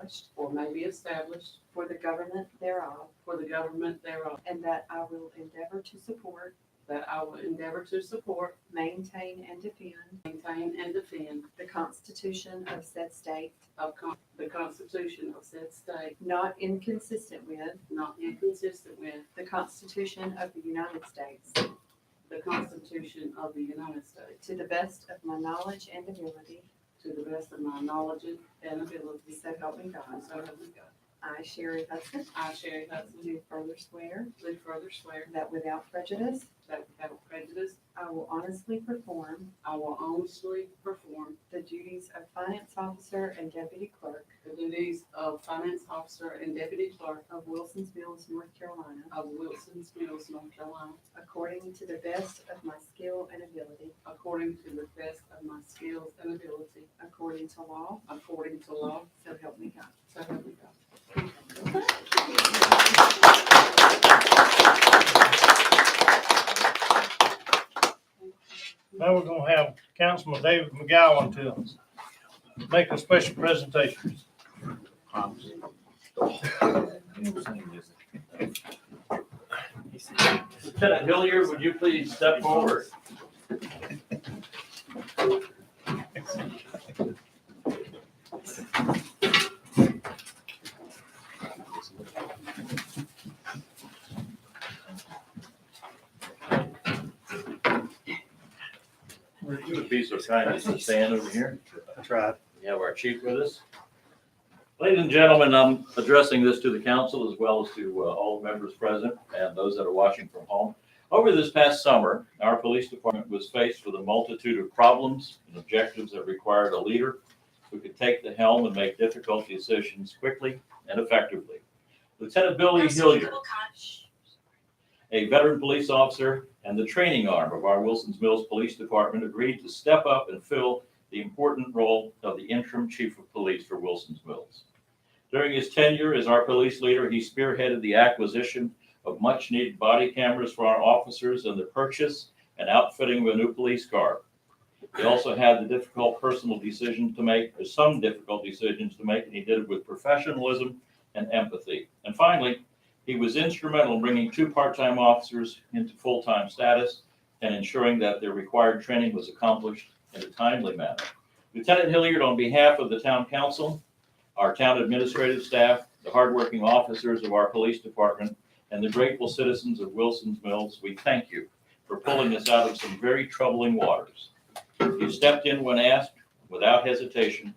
established for the government thereof, and that I will endeavor to support, maintain, and defend the Constitution of said state, not inconsistent with the Constitution of the United States, to the best of my knowledge and ability, so help me God. I, Sherry Hudson, do further swear that without prejudice, I will honestly perform the duties of finance officer and deputy clerk of Wilson's Mills, North Carolina, according to the best of my skill and ability, according to law, so help me God. Now we're gonna have Councilman David McGowan to make a special presentation. Lieutenant Hilliard, would you please step forward? You would be so kind as to stand over here. That's right. We have our chief with us. Ladies and gentlemen, I'm addressing this to the council as well as to all the members present and those that are watching from home. Over this past summer, our police department was faced with a multitude of problems and objectives that required a leader who could take the helm and make difficult decisions quickly and effectively. Lieutenant Billy Hilliard, a veteran police officer and the training arm of our Wilson's Mills Police Department, agreed to step up and fill the important role of the interim chief of police for Wilson's Mills. During his tenure as our police leader, he spearheaded the acquisition of much-needed body cameras for our officers and the purchase and outfitting of a new police car. He also had the difficult personal decisions to make, or some difficult decisions to make, and he did it with professionalism and empathy. And finally, he was instrumental in bringing 2 part-time officers into full-time status and ensuring that their required training was accomplished in a timely manner. Lieutenant Hilliard, on behalf of the town council, our town administrative staff, the hardworking officers of our police department, and the grateful citizens of Wilson's Mills, we thank you for pulling us out of some very troubling waters. You stepped in when asked, without hesitation.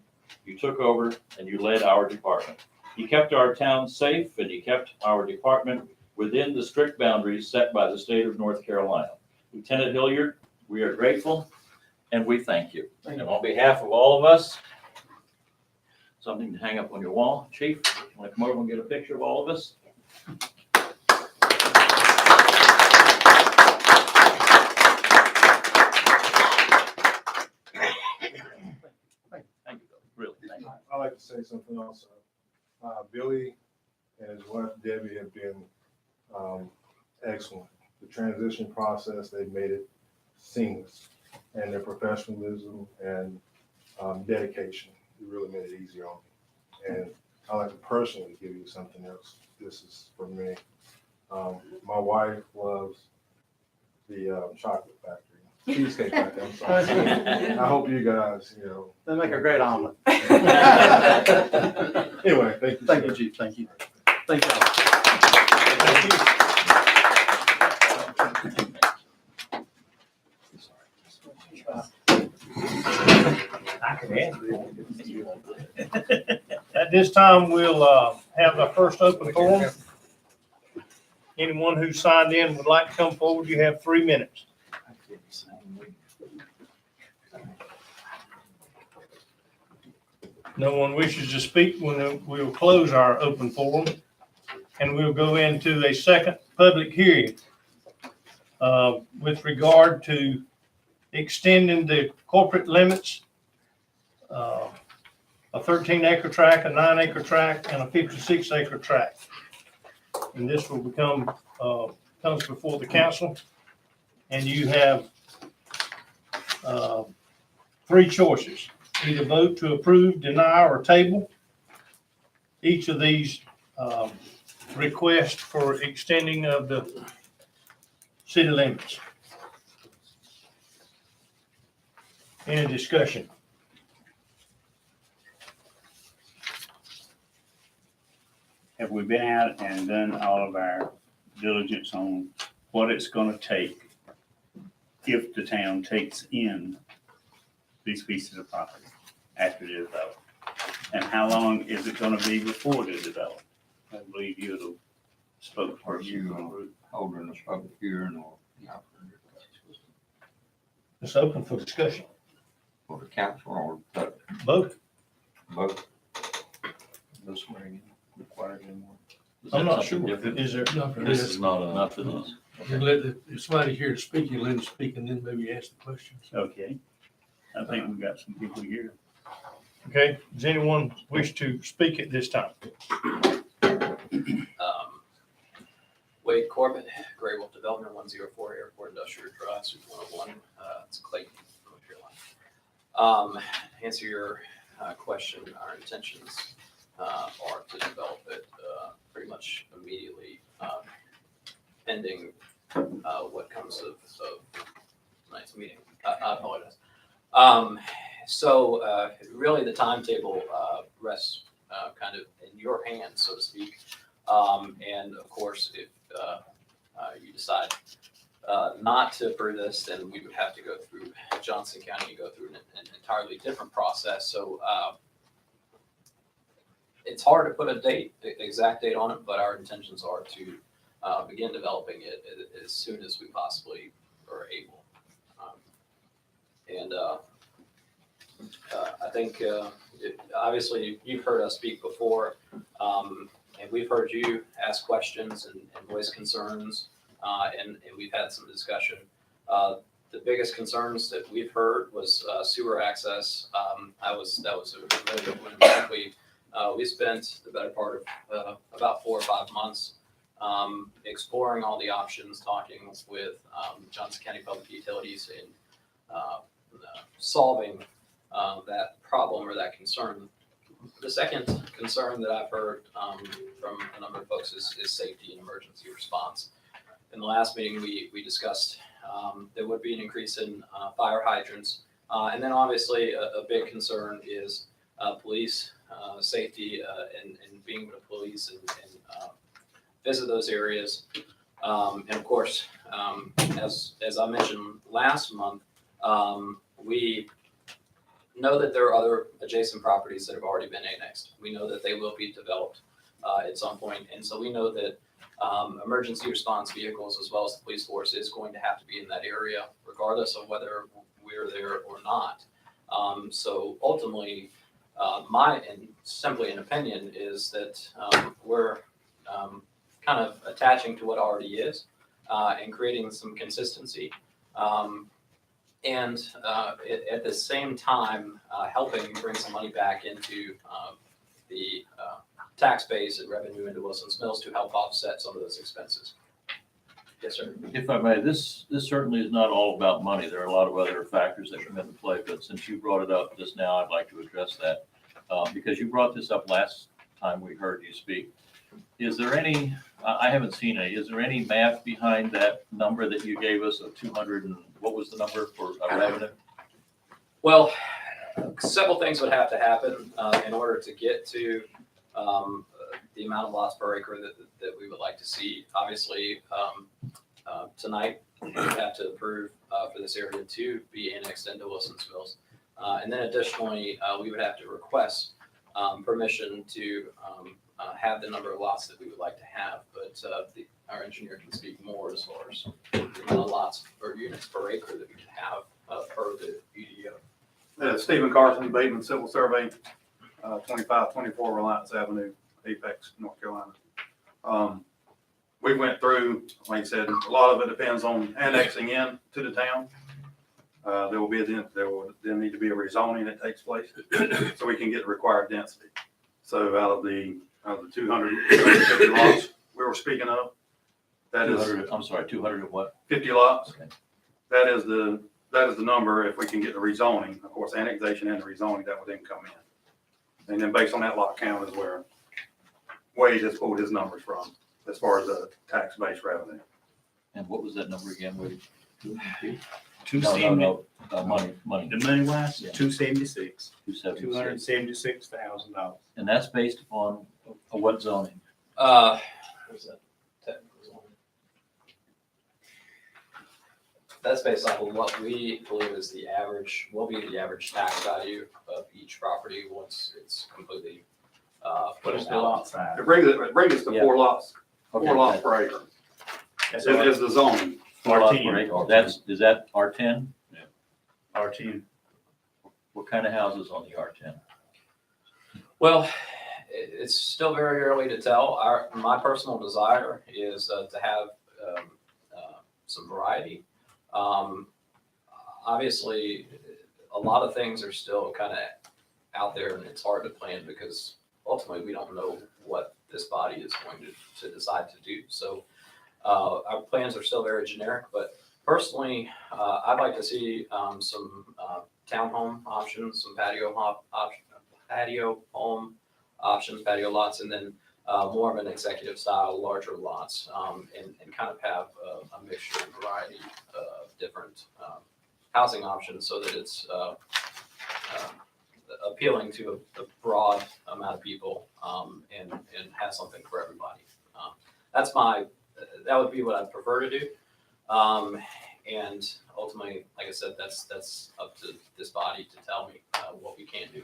You took over and you led our department. You kept our town safe and you kept our department within the strict boundaries set by the state of North Carolina. Lieutenant Hilliard, we are grateful and we thank you. And on behalf of all of us, something to hang up on your wall. Chief, you want to come over and get a picture of all of us? Thank you, really. Thank you. I'd like to say something also. Billy and his wife Debbie have been excellent. The transition process, they've made it seamless, and their professionalism and dedication, it really made it easier on me. And I'd like to personally give you something else. This is for me. My wife loves the chocolate factory. Cheesecake Factory, I'm sorry. I hope you guys, They make a great omelet. Anyway, thank you. Thank sir. you, Chief. Thank you. Thank you. Thank you. At this time, we'll have the first open forum. Anyone who signed in would like to come forward, you have 3 minutes. No one wishes to speak, we'll close our open forum and we'll go into a second public hearing with regard to extending the corporate limits, a 13-acre tract, a 9-acre tract, and a 56-acre tract. And this will become, comes before the council, and you have 3 choices. Either vote to approve, deny, or table. each of these requests for extending of the city limits. Any discussion? Have we been out and done all of our diligence on what it's gonna take if the town takes in these pieces of property after they're developed? And how long is it gonna be before they're developed? I believe you're the spokesperson for the group. Holding a public hearing or, It's open for discussion. for the council or Vote. both. No swearing in required anymore. Is that I'm not something sure. different? Is there? This is not enough of this. You let if somebody here to speak, you let them speak and then maybe ask the questions. Okay. I think we got some people here. Okay, does anyone wish to speak at this time? Wade Corbett, Gray Wolf Development, 104 Airport Industrial Drive, Suite 101, it's Clayton, North Carolina. Answer your question, our intentions are to develop it pretty much immediately, pending what comes of tonight's meeting. I apologize. So really the timetable rests kind of in your hands, so to speak. And of course, if you decide not to approve this, then we would have to go through Johnson County and go through an entirely different process. So it's hard to put a date, the exact date on it, but our intentions are to begin developing it as soon as we possibly are able. I think obviously you've heard us speak before. And we've heard you ask questions and voice concerns, and we've had some discussion. The biggest concerns that we've heard was sewer access. That was a really good one. We spent the better part of about 4 or 5 months exploring all the options, talking with Johnson County Public Utilities and solving that problem or that concern. The second concern that I've heard from a number of folks is safety and emergency response. In the last meeting, we discussed there would be an increase in fire hydrants. And then obviously a big concern is police safety and being able to police and visit those areas. And of course, as I mentioned last month, we know that there are other adjacent properties that have already been annexed. We know that they will be developed at some point. And so we know that emergency response vehicles as well as the police force is going to have to be in that area regardless of whether we're there or not. So ultimately, my and simply an opinion is that we're kind of attaching to what already is and creating some consistency. And at the same time, helping bring some money back into the tax base and revenue into Wilson's Mills to help offset some of those expenses. Yes, sir. If I may, this certainly is not all about money. There are a lot of other factors that come into play, but since you brought it up just now, I'd like to address that. Because you brought this up last time we heard you speak. Is there any, I haven't seen any, is there any math behind that number that you gave us of 200 and what was the number for revenue? Well, several things would have to happen in order to get to the amount of lots per acre that we would like to see. Obviously, tonight we have to approve for this area to be annexed into Wilson's Mills. And then additionally, we would have to request permission to have the number of lots that we would like to have. But our engineer can speak more as far as the amount of lots or units per acre that we can have per the UDO. Stephen Carson, Bateman Civil Survey, 2524 Reliance Avenue, Apex, North Carolina. We went through, like I said, a lot of it depends on annexing in to the town. There will then need to be a rezoning that takes place so we can get the required density. So out of the 250 lots we were speaking of, that is 200, I'm sorry, 200 of what? 50 lots. Okay. That is the number if we can get the rezoning. Of course, annexation and the rezoning, that would then come in. And then based on that lot count is where Wade has pulled his numbers from, as far as the tax-based revenue. And what was that number again, Wade? Two No, seventy, money, the money wise, Yeah. 276, $276. $276,000. And that's based upon what zoning? What's that? Technical zoning. That's based off of what we believe is the average, will be the average tax value of each property once it's completely, What is put the out. lot size? It brings us to Yeah. 4 lots, Okay, 4 lots per acre. That's Is the zoning. 4 lots per R10. acre. Is that R10? R10. What kind of houses on the R10? Well, it's still very early to tell. My personal desire is to have some variety. Obviously, a lot of things are still kind of out there, and it's hard to plan because ultimately we don't know what this body is going to decide to do. So our plans are still very generic, but personally, I'd like to see some townhome options, some patio home options, patio lots, and then more of an executive style, larger lots, and kind of have a mixture and variety of different housing options so that it's appealing to a broad amount of people and has something for everybody. That would be what I'd prefer to do. And ultimately, like I said, that's up to this body to tell me what we can do.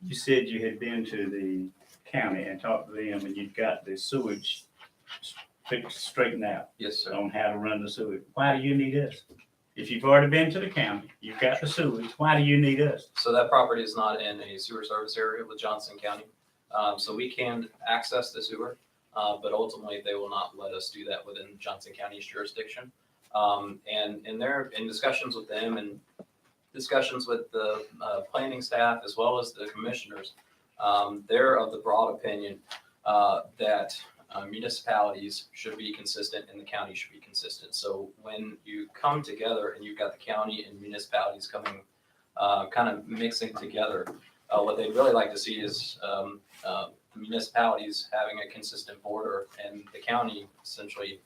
You said you had been to the county and talked to them and you've got the sewage fixed, straightened out Yes, sir. on how to run the sewage. Why do you need us? If you've already been to the county, you've got the sewage, why do you need us? So that property is not in a sewer service area with Johnson County. So we can access the sewer, but ultimately they will not let us do that within Johnson County's jurisdiction. And they're in discussions with them and discussions with the planning staff as well as the commissioners. They're of the broad opinion that municipalities should be consistent and the county should be consistent. So when you come together and you've got the county and municipalities coming, kind of mixing together, what they'd really like to see is the municipalities having a consistent border and the county essentially,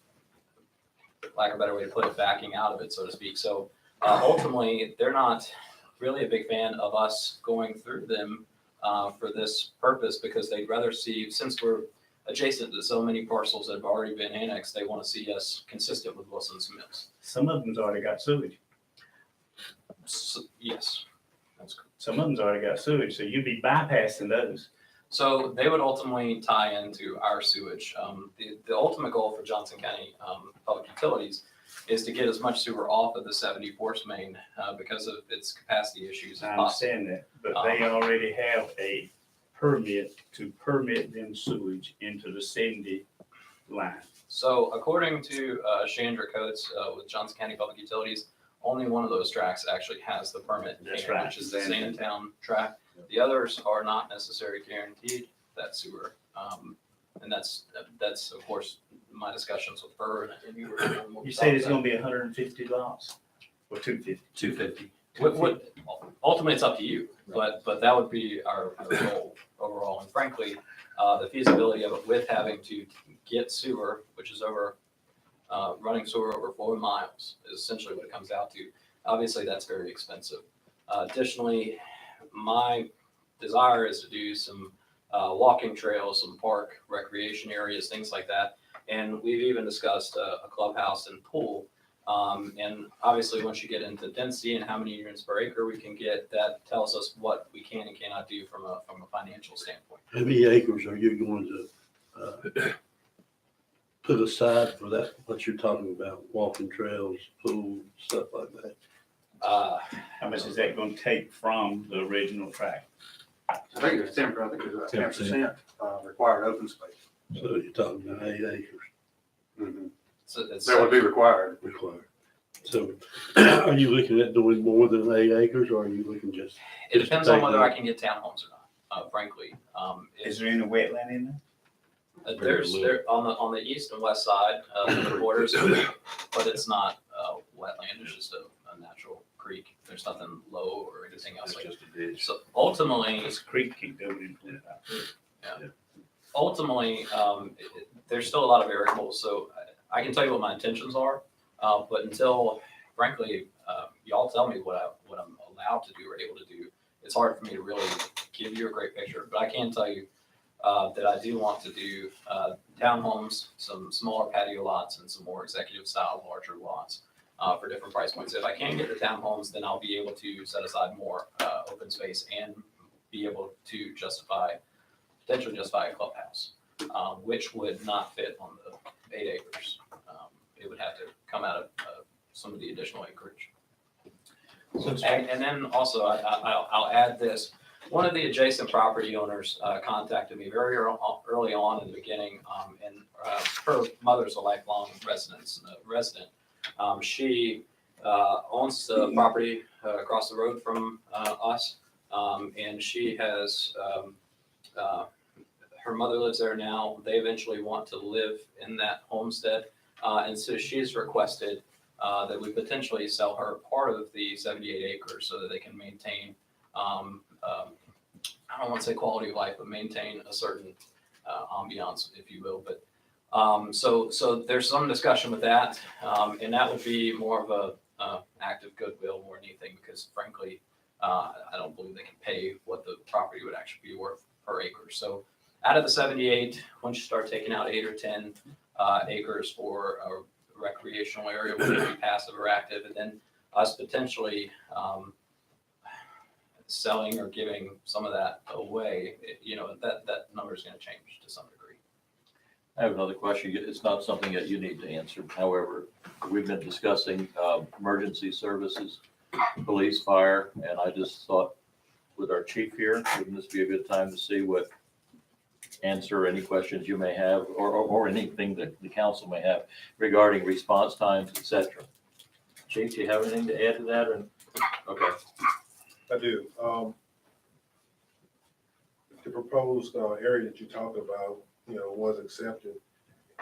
lack of a better way to put it, backing out of it, so to speak. So ultimately, they're not really a big fan of us going through them for this purpose because they'd rather see, since we're adjacent to so many parcels that have already been annexed, they want to see us consistent with Wilson's Mills. Some of them's already got sewage. So, yes, that's correct. Some of them's already got sewage, so you'd be bypassing those. So they would ultimately tie into our sewage. The ultimate goal for Johnson County Public Utilities is to get as much sewer off of the 70 Force Main because of its capacity issues. I understand that, but they already have a permit to permit them sewage into the 70 line. So according to Chandra Coates with Johnson County Public Utilities, only one of those tracks actually has the permit in That's hand, right, which is the Sandtown. Sandtown track. The others are not necessarily guaranteed that sewer. And that's of course my discussions with her. And You say it's gonna be 150 lots or 250? 250. What ultimately it's up to you, but that would be our goal overall. And frankly, the feasibility of it with having to get sewer, which is over running sewer over 4 miles, is essentially what it comes out to. Obviously, that's very expensive. Additionally, my desire is to do some walking trails, some park recreation areas, things like that. And we've even discussed a clubhouse and pool. And obviously, once you get into density and how many units per acre we can get, that tells us what we can and cannot do from a financial standpoint. How many acres are you going to put aside for that, what you're talking about, walking trails, pool, stuff like that? How much is that gonna take from the original track? I think it's 10%, I think it's about 10% required open space. So you're talking about 8 acres So it's, That would be required. required. So are you looking at doing more than 8 acres or are you looking just? it depends on whether I can get townhomes or not, frankly. Is there any wetland in there? There on the east and west side of the borders, but it's not wetland. It's just a natural creek. There's nothing low or anything else like that. So ultimately, This creek keep going in 25 foot. ultimately, there's still a lot of variables, so I can tell you what my intentions are, but until, frankly, y'all tell me what I'm allowed to do or able to do, it's hard for me to really give you a great picture. But I can tell you that I do want to do townhomes, some smaller patio lots, and some more executive style, larger lots for different price points. If I can get the townhomes, then I'll be able to set aside more open space and be able to potentially justify a clubhouse, which would not fit on the 8 acres. It would have to come out of some of the additional acreage. And then also, I'll add this. One of the adjacent property owners contacted me very early on in the beginning, and her mother's a lifelong resident. She owns the property across the road from us, and she has, her mother lives there now. They eventually want to live in that homestead, and so she's requested that we potentially sell her part of the 78 acres so that they can maintain, I don't want to say quality of life, but maintain a certain ambiance, if you will. But so there's some discussion with that, and that would be more of a act of goodwill more than anything, because frankly, I don't believe they can pay what the property would actually be worth per acre. So out of the 78, once you start taking out 8 or 10 acres for a recreational area, whether it be passive or active, and then us potentially selling or giving some of that away, that number is going to change to some degree. I have another question. It's not something that you need to answer. However, we've been discussing emergency services, police, fire, and I just thought with our chief here, wouldn't this be a good time to see what answer any questions you may have or anything that the council may have regarding response times, et cetera. Chief, do you have anything to add to that? Okay. I do. The proposed area that you talked about, was accepted.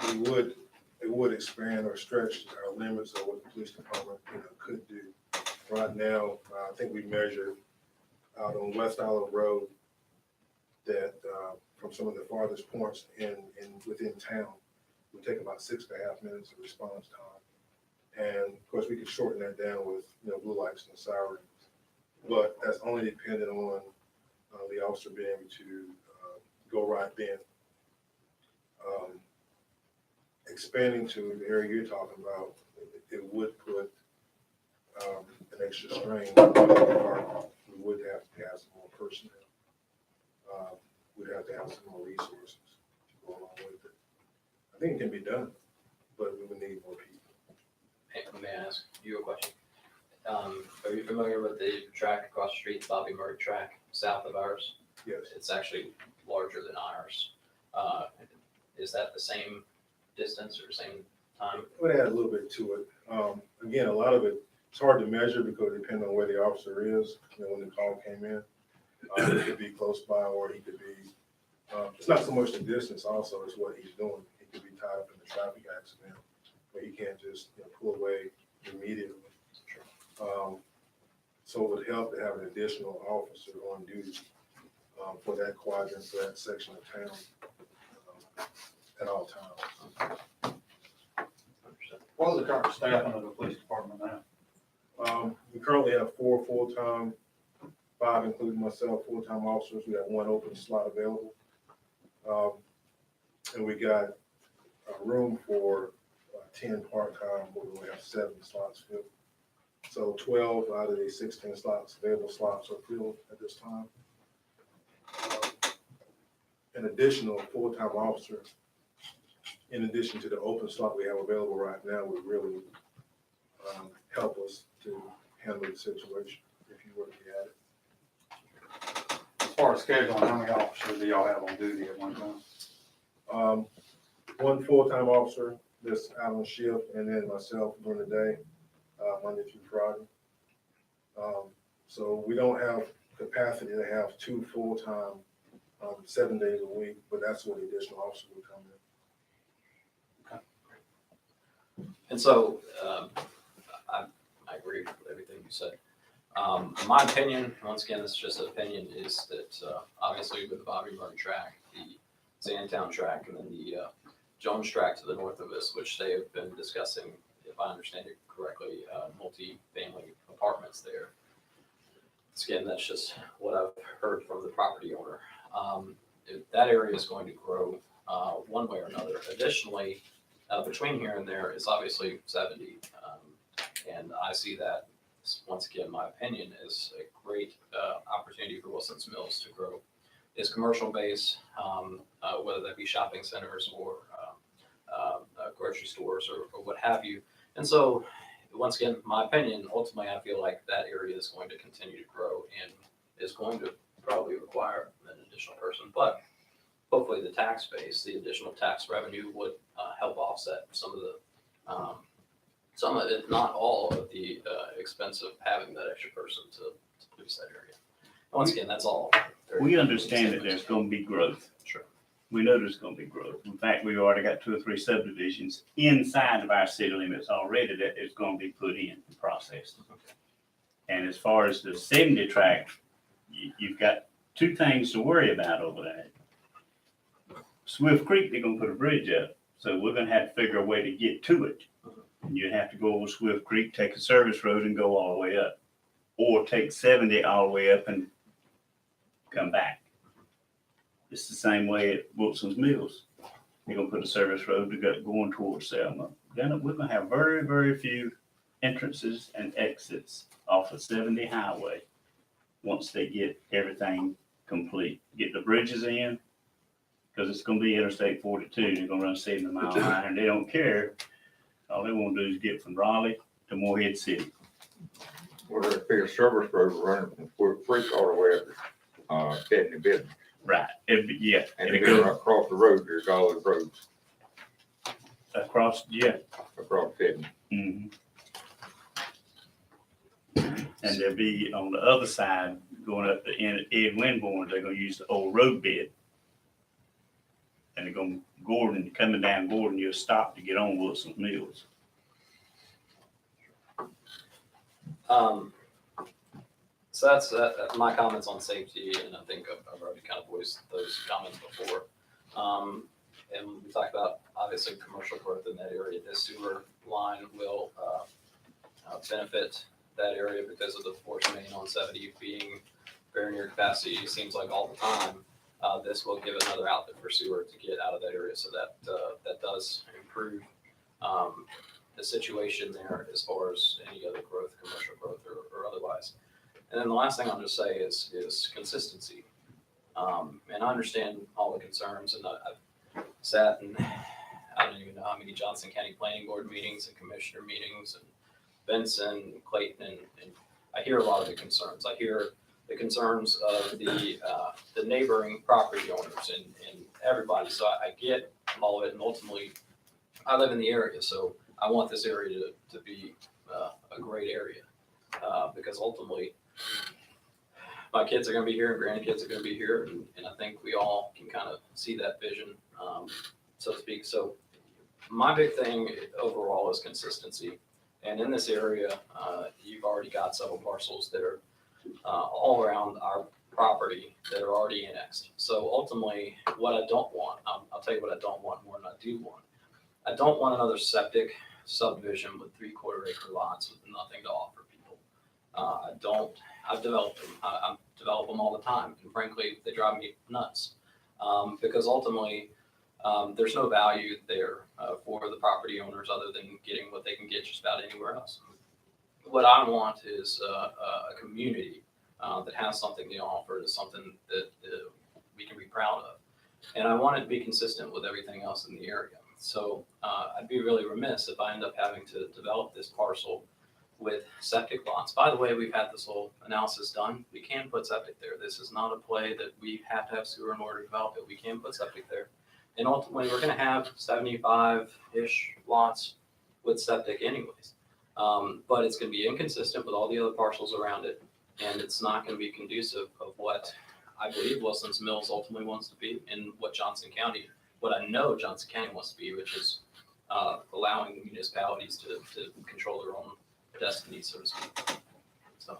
It would expand or stretch our limits of what the police department, could do. Right now, I think we measured out on West Island Road that from some of the farthest points within town would take about 6.5 minutes of response time. And of course, we could shorten that down with, blue lights and sirens. But that's only dependent on the officer being able to go right then. Expanding to the area you're talking about, it would put an extra strain on the department. We would have to have some more personnel. We'd have to have some more resources to go along with it. I think it can be done, but we would need more people. Hey, may I ask you a question? Are you familiar with the track across the street, Bobby Murray track, south of ours? Yes. It's actually larger than ours. Is that the same distance or same time? I would add a little bit to it. Again, a lot of it's hard to measure because it depends on where the officer is, when the call came in. It could be close by or he could be, it's not so much the distance also, it's what he's doing. He could be tied up in a traffic accident where he can't just pull away immediately. So it would help to have an additional officer on duty for that quadrant, for that section of town at all times. What is the current staffing of the police department now? We currently have 4 full-time, 5 including myself, full-time officers. We have 1 open slot available. And we got a room for 10 part-time, where we have 7 slots filled. So 12 out of the 16 available slots are filled at this time. An additional full-time officer, in addition to the open slot we have available right now, would really help us to handle the situation if you were to be at it. As far as scheduling, how many officers do y'all have on duty at one time? 1 full-time officer that's out on shift, and then myself during the day, Monday through Friday. So we don't have capacity to have 2 full-time, 7 days a week, but that's where the additional officer would come in. And so I agree with everything you said. My opinion, once again, this is just an opinion, is that obviously with the Bobby Murray track, the Sandtown tract and then the Jones tract to the north of us, which they have been discussing, if I understand it correctly, multi-family apartments there. Again, that's just what I've heard from the property owner. That area is going to grow one way or another. Additionally, between here and there is obviously 70. And I see that, once again, my opinion, is a great opportunity for Wilson's Mills to grow its commercial base, whether that be shopping centers or grocery stores or what have you. And so, once again, my opinion, ultimately, I feel like that area is going to continue to grow and is going to probably require an additional person. But hopefully the tax base, the additional tax revenue would help offset some of it, not all of the expense of having that extra person to police that area. Once again, that's all. We understand that there's gonna be growth. Sure. We know there's gonna be growth. In fact, we've already got 2 or 3 subdivisions inside of our city limits already that is gonna be put in and processed. And as far as the 70 tract, you've got 2 things to worry about over there. Swift Creek, they're gonna put a bridge up, so we're gonna have to figure a way to get to it. And you'd have to go over Swift Creek, take a service road and go all the way up. Or take 70 all the way up and come back. It's the same way at Wilson's Mills. They're gonna put a service road to go going towards Selma. Then we're gonna have very, very few entrances and exits off of 70 highway once they get everything complete. Get the bridges in, because it's gonna be Interstate 42. They're gonna run 70 mile an hour and they don't care. All they wanna do is get from Raleigh to Morehead City. Well, there'd be a service road running from Swift Creek all the way up to, Bethany Business. Right, yeah. And It'll then go across the road, there's all the roads across, yeah. across Bethany. Mhm. And there'll be on the other side, going up to Ed Winborn, they're gonna use the old road bed. And they're gonna, Gordon, coming down Gordon, you'll stop to get on Wilson's Mills. So that's my comments on safety, and I think I've already kind of voiced those comments before. And we talked about, obviously, commercial growth in that area. This sewer line will benefit that area because of the force main on 70 being very near capacity, it seems like all the time. This will give another outlet for sewer to get out of that area, so that does improve the situation there as far as any other growth, commercial growth or otherwise. And then the last thing I'll just say is consistency. And I understand all the concerns, and I've sat and I don't even know how many Johnson County Planning Board meetings and commissioner meetings and Benson, Clayton, and I hear a lot of the concerns. I hear the concerns of the neighboring property owners and everybody. So I get all of it, and ultimately, I live in the area, so I want this area to be a great area because ultimately, my kids are going to be here and grandkids are going to be here, and I think we all can kind of see that vision, so to speak. So my big thing overall is consistency. And in this area, you've already got several parcels that are all around our property that are already annexed. So ultimately, what I don't want, I'll tell you what I don't want more than I do want. I don't want another septic subdivision with 3/4 acre lots with nothing to offer people. I've developed them. I develop them all the time. And frankly, they drive me nuts because ultimately, there's no value there for the property owners other than getting what they can get just about anywhere else. What I want is a community that has something to offer, is something that we can be proud of. And I want it to be consistent with everything else in the area. So I'd be really remiss if I end up having to develop this parcel with septic lots. By the way, we've had this whole analysis done. We can put septic there. This is not a play that we have to have sewer in order to develop it. We can put septic there. And ultimately, we're going to have 75-ish lots with septic anyways. But it's going to be inconsistent with all the other parcels around it. And it's not going to be conducive of what I believe Wilson's Mills ultimately wants to be and what Johnson County, what I know Johnson County wants to be, which is allowing municipalities to control their own destiny, so to speak. So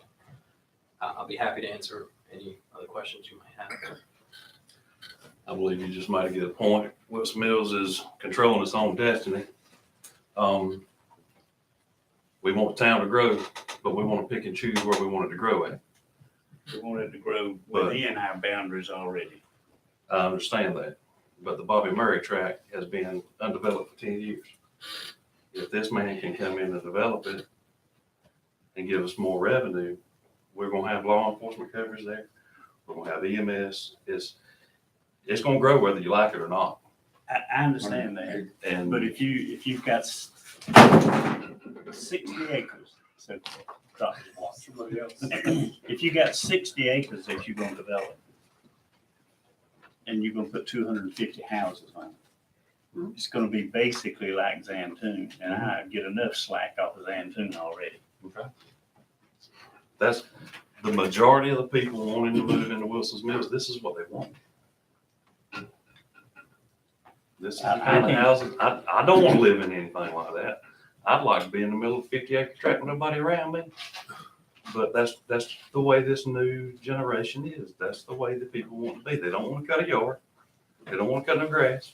I'll be happy to answer any other questions you might have. I believe you just might get a point. Wilson Mills is controlling its own destiny. We want the town to grow, but we want to pick and choose where we want it to grow at. We want it to grow within our boundaries already. I understand that, but the Bobby Murray tract has been undeveloped for 10 years. If this man can come in and develop it and give us more revenue, we're gonna have law enforcement coverage there. We're gonna have EMS. It's gonna grow whether you like it or not. I understand that, And but if you've got 60 acres, so somebody else. If you got 60 acres that you're gonna develop, and you're gonna put 250 houses on it, it's gonna be basically like Zantoon, and I get enough slack off of Zantoon already. okay. That's the majority of the people wanting to move into Wilson's Mills. This is what they want. This is the kind of houses, I don't want to live in anything like that. I'd like to be in the middle of a 50-acre tract with nobody around me. But that's the way this new generation is. That's the way that people want to be. They don't want to cut a yard. They don't want to cut no grass.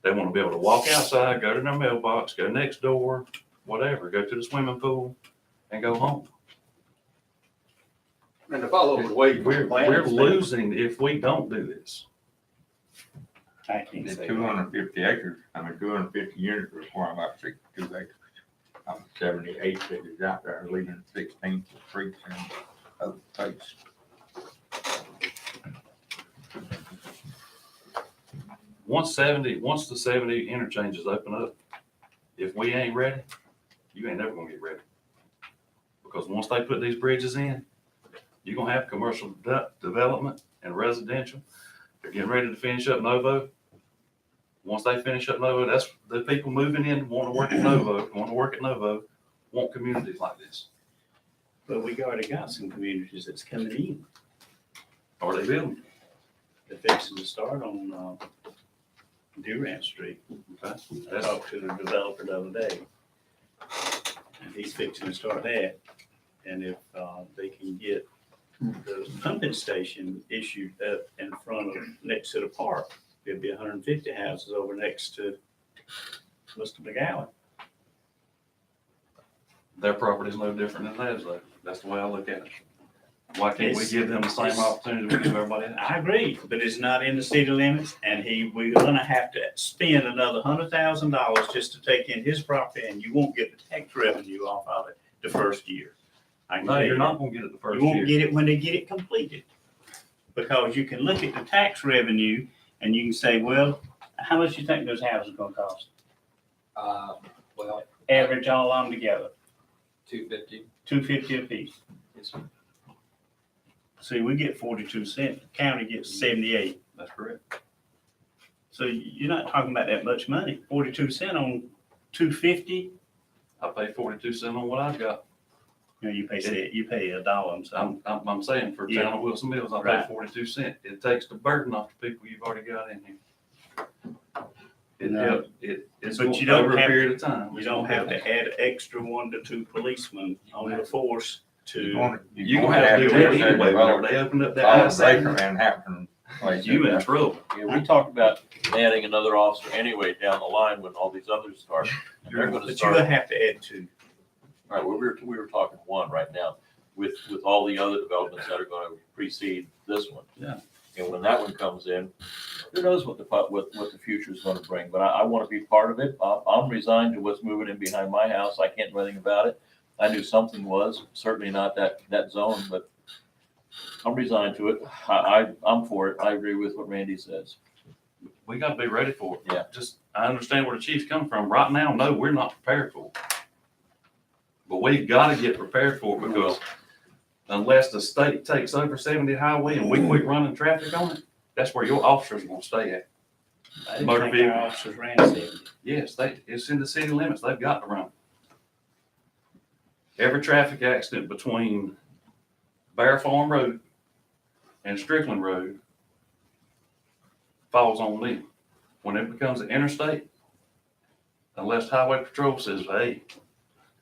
They want to be able to walk outside, go to their mailbox, go next door, whatever, go to the swimming pool and go home. And to follow the way We're losing if we don't do this. I can't The say. 250 acres, 250 units require about 62 acres. 78 acres out there, leaving 16 for 3% of the space. Once the 70 interchanges open up, if we ain't ready, you ain't never gonna get ready. Because once they put these bridges in, you're gonna have commercial development and residential. They're getting ready to finish up Novo. Once they finish up Novo, that's the people moving in, want to work at Novo, want communities like this. But we already got some communities that's coming in. Are they building? They're fixing to start on Durant Street. Okay. I talked to the developer the other day. And he's fixing to start that. And if they can get the pumping station issued up in front of, next to the park, there'd be 150 houses over next to Mr. McGowan. Their property's no different than theirs though. That's the way I look at it. Why can't we give them the same opportunity we give everybody else? I agree, but it's not in the city limits, and we're gonna have to spend another $100,000 just to take in his property, and you won't get the tax revenue off of it the first year. I can No, tell you you're that. not gonna get it the first You won't year. get it when they get it completed. Because you can look at the tax revenue and you can say, well, how much you think those houses gonna cost? Well, Average all on together, 250. $250 apiece. Yes, sir. See, we get 42 cents, the county gets 78. That's correct. So you're not talking about that much money, 42 cents on 250, I pay 42 cents on what I've got. you know, you pay $1, so. I'm saying for Yeah. town of Wilson Mills, I pay Right. 42 cents. It takes the burden off the people you've already got in here. It No. helps, it's But you don't over a have- period of time. You don't have to add an extra 1 to 2 policemen on the force You're to, gonna- You're gonna have to do that anyway, whenever they open up that I-70, And Hampton. you in trouble. Yeah, we talked about adding another officer anyway down the line when all these others start. They're gonna but you're start, gonna have to add 2. all right, we were talking one right now with all the other developments that are gonna precede this one. Yeah. And when that one comes in, who knows what the future is gonna bring, but I wanna be part of it. I'm resigned to what's moving in behind my house. I can't do anything about it. I knew something was, certainly not that zone, but I'm resigned to it. I'm for it. I agree with what Randy says. We gotta be ready for it. Yeah. Just, I understand where the chief's coming from. Right now, no, we're not prepared for it. But we've gotta get prepared for it because unless the state takes over 70 highway and we quit running traffic on it, that's where your officers will stay at. I didn't Motor think vehicle. our officers ran 70. Yes, it's in the city limits. They've got to run. Every traffic accident between Bear Farm Road and Strickland Road falls on them. When it becomes an interstate, unless Highway Patrol says, hey,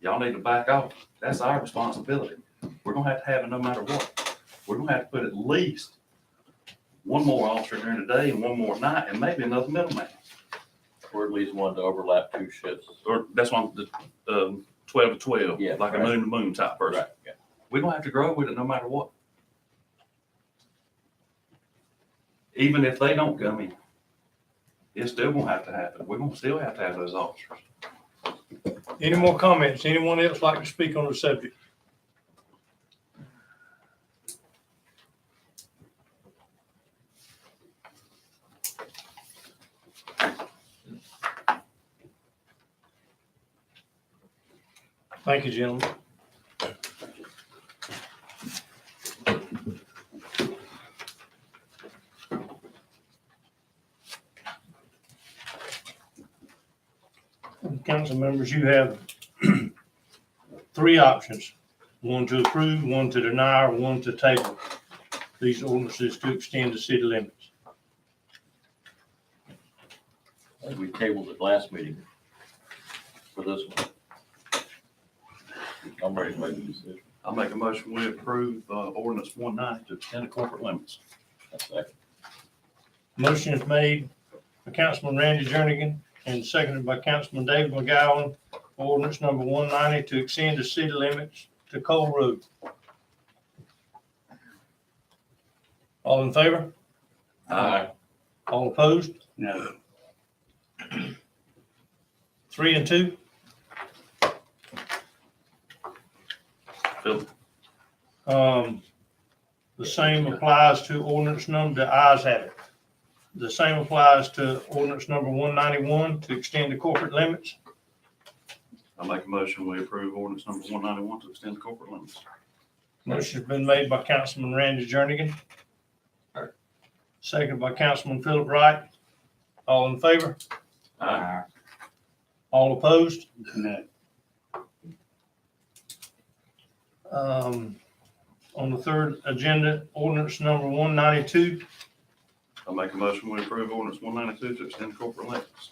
y'all need to back off, that's our responsibility. We're gonna have to have it no matter what. We're gonna have to put at least one more officer during the day and one more at night, and maybe another middleman. Or at least one to overlap 2 shifts. Or that's one, the 12 to 12, Yeah, like a right. moon to moon type person. Right, yeah. We're gonna have to grow with it no matter what. Even if they don't come in, it's still gonna have to happen. We're gonna still have to have those officers. Any more comments? Anyone else like to speak on the subject? Thank you, gentlemen. Council members, you have 3 options, one to approve, one to deny, or one to table these ordinances to extend the city limits. I think we tabled it last meeting for this one. I'm ready to make a decision. I'll make a motion, we approve, ordinance 190 to extend the corporate limits. That's second. Motion is made by Councilman Randy Jernigan and seconded by Councilman David McGowan for ordinance number 190 to extend the city limits to Cole Road. All in favor? Aye. All opposed? No. 3 and 2? Phil, The same applies to ordinance number, the ayes have it. The same applies to ordinance number 191 to extend the corporate limits. I'll make a motion, we approve ordinance number 191 to extend the corporate limits. Motion's been made by Councilman Randy Jernigan. Seconded by Councilman Philip Wright. All in favor? Aye. All opposed? No. On the third agenda, ordinance number 192. I'll make a motion, we approve ordinance 192 to extend the corporate limits.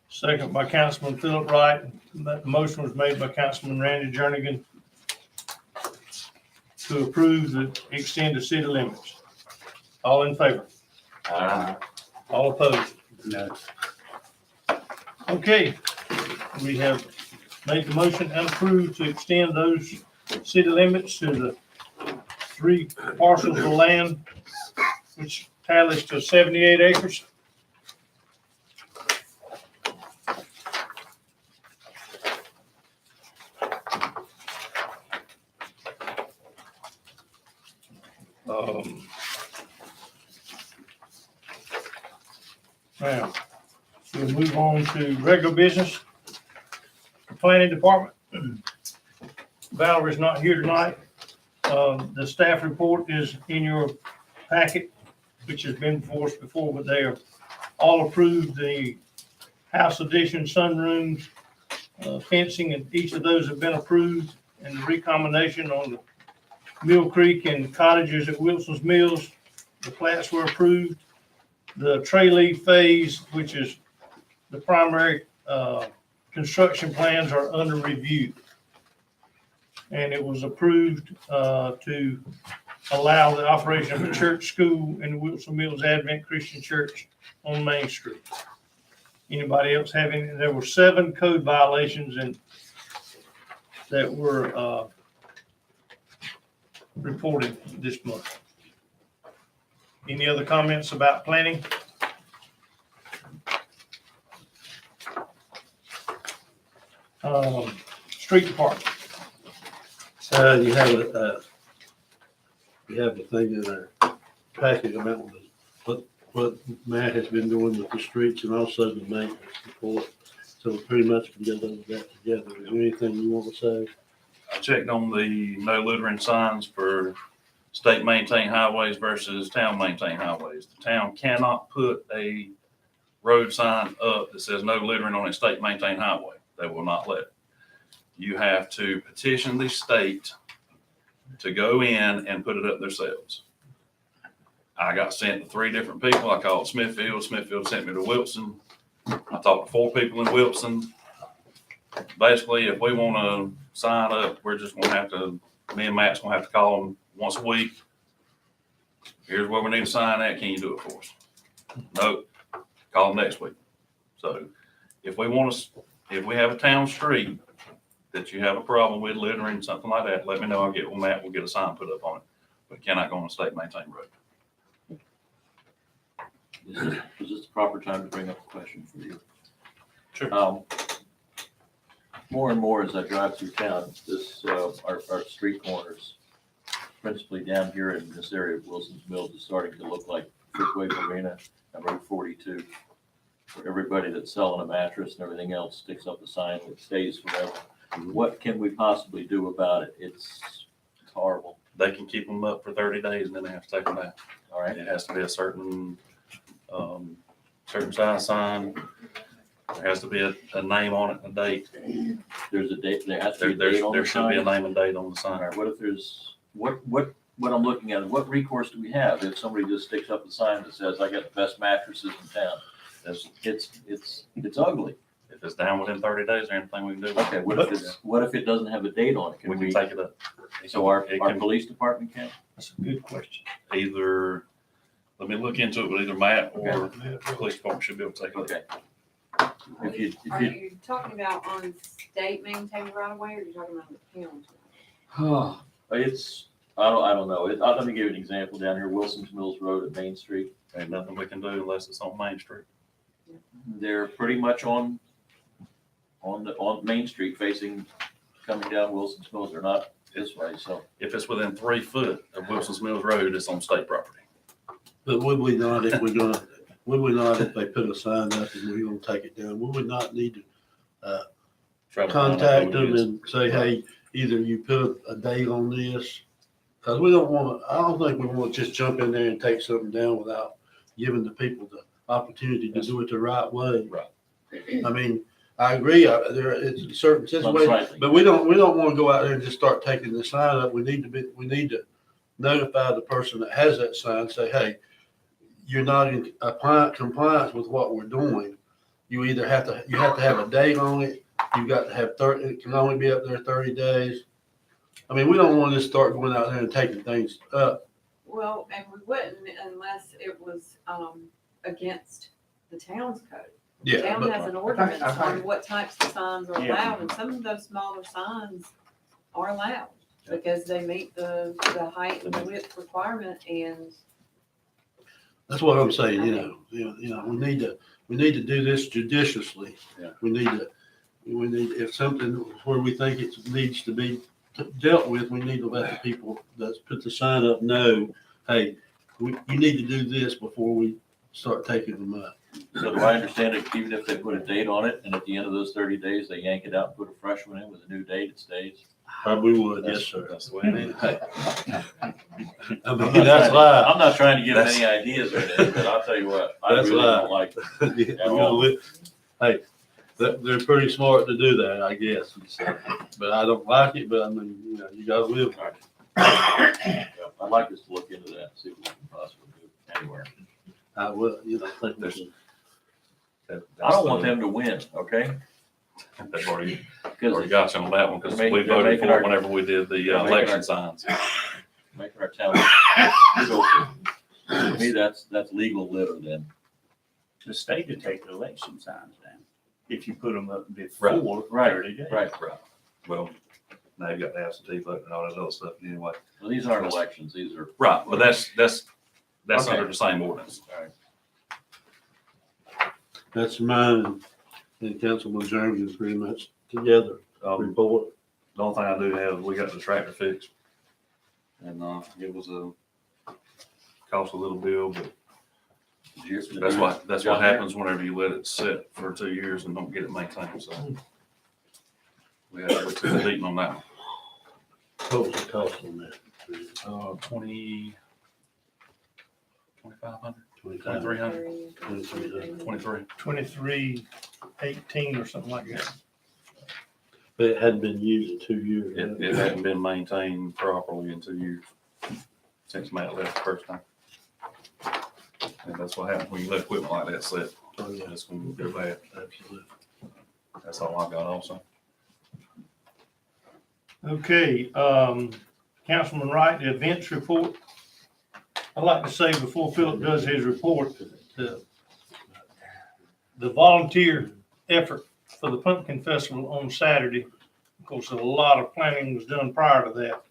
Second by Councilman Philip Wright. That motion was made by Councilman Randy Jernigan to approve the extend the city limits. All in favor? Aye. All opposed? No. Okay, we have made the motion and approved to extend those city limits to the 3 parcels of land, which tallies to 78 acres. Now, we'll move on to regular business. The Planning Department. Valerie's not here tonight. The staff report is in your packet, which has been before us before, but they are all approved the house addition, sunrooms, fencing, and each of those have been approved. And the recombination on the Mill Creek and cottages at Wilson's Mills, the plats were approved. The Tray Leaf phase, which is the primary construction plans, are under review. And it was approved to allow the operation of a church school in the Wilson Mills Advent Christian Church on Main Street. Anybody else have any? There were 7 code violations that were reported this month. Any other comments about planning? Street department. You have a thing in our packet about what Matt has been doing with the streets and also the maintenance report. So pretty much we can get those back together. Is there anything you want to say? I checked on the no littering signs for state maintained highways versus town maintained highways. The town cannot put a road sign up that says no littering on a state maintained highway. They will not let it. You have to petition the state to go in and put it up themselves. I got sent to 3 different people. I called Smithfield. Smithfield sent me to Wilson. I talked to 4 people in Wilson. Basically, if we want to sign up, we're just going to have to, me and Matt's going to have to call them once a week here's where we need to sign at, can you do it for us? Nope, call them next week. So if we want to, if we have a town street that you have a problem with littering, something like that, let me know, I'll get with Matt, we'll get a sign put up on it. But it cannot go on a state maintained road. Is this the proper time to bring up a question for you? Sure. More and more as I drive through town, our street corners, principally down here in this area of Wilson's Mills, is starting to look like Fruitway Marina and Route 42. Where everybody that's selling a mattress and everything else sticks up a sign that stays forever. What can we possibly do about it? It's horrible. They can keep them up for 30 days and then they have to take them down. All right. It has to be a certain size sign. There has to be a name on it and a date. There's a date, there has to be a date on There the should be a sign. name and date on the All sign. right, what if there's, what I'm looking at, what recourse do we have if somebody just sticks up a sign that says, I got the best mattresses in town? It's ugly. If it's down within 30 days, there anything we can do? Okay, what if it doesn't have a date on it? We can take it up. So our It can- police department can? That's a good question. Either, let me look into it, but either Matt or the police department should be able to take it. Okay. If Are you, you talking about on state maintained right away, or are you talking about the county? I don't know. Let me give you an example down here, Wilson's Mills Road at Main Street. Ain't nothing we can do unless it's on Main Street. They're pretty much on Main Street facing, coming down Wilson's Mills. They're not this way, so. If it's within 3 foot of Wilson's Mills Road, it's on state property. But would we not if they put a sign up and we're gonna take it down, would we not need to Try to find out contact who it them is. and say, hey, either you put a date on this? Cause we don't wanna, I don't think we wanna just jump in there and take something down without giving the people the opportunity to do it the right way. Right. I mean, I agree, it's a certain situation, right. but we don't wanna go out there and just start taking the sign up. We need to notify the person that has that sign, say, hey, you're not in compliance with what we're doing. You either have to have a date on it. You got to have 30, it can only be up there 30 days. I mean, we don't want to just start going out there and taking things up. Well, and we wouldn't unless it was, against the town's code. The Yeah, town has an ordinance I think- on what types of signs are Yeah. allowed, and some of those smaller signs are allowed because they meet the height and the width requirement, and that's what I'm saying, you know, we need to do this judiciously. Yeah. We need, if something where we think it needs to be dealt with, we need to let the people that's put the sign up know, hey, you need to do this before we start taking them up. So do I understand it, even if they put a date on it and at the end of those 30 days, they yank it out and put a fresh one in with a new date, it stays? Probably would, yes, sir. That's the way it is. I mean, that's live. I'm not trying to give them any ideas or anything, but I'll tell you what, I That's really right. don't like it. Yeah, we're gonna hey, they're pretty smart to do that, I guess. But I don't like it, but I mean, you gotta live with it. I'd like us to look into that and see what we can possibly do anywhere. I will, think There's- there's, I don't want them to win, okay? They've already Because got you on that one because They're we making- they're voted making for our- it whenever we did the they're making election our- signs. making our town filthy. To me, that's legal litter then. The state to take the election signs down if you put them up before Right, 30 days. Right. Right. Well, now you've got the absentee vote and all that other stuff anyway. Well, these aren't elections, these are. Right, but that's Okay. under the same ordinance. that's mine and Councilman Jeremy pretty much together report. The only thing I do have, we got the tractor fixed. And, it was cost a little bill, but that's what happens whenever you let it sit for 2 years and don't get it maintained, so. We had to put a beating on that one. What was the cost on that? 2,500, 25. 2,300, 23. 2318 or something like that. But it hadn't been used in 2 years. It hadn't been maintained properly in 2 years since Matt left the first time. And that's what happens when you let equipment like that sit. Oh, yeah, That's when you go bad. absolutely. That's all I've got also. Okay, Councilman Wright, the events report. I'd like to say before Philip does his report, the volunteer effort for the Pumpkin Festival on Saturday, of course, a lot of planning was done prior to that.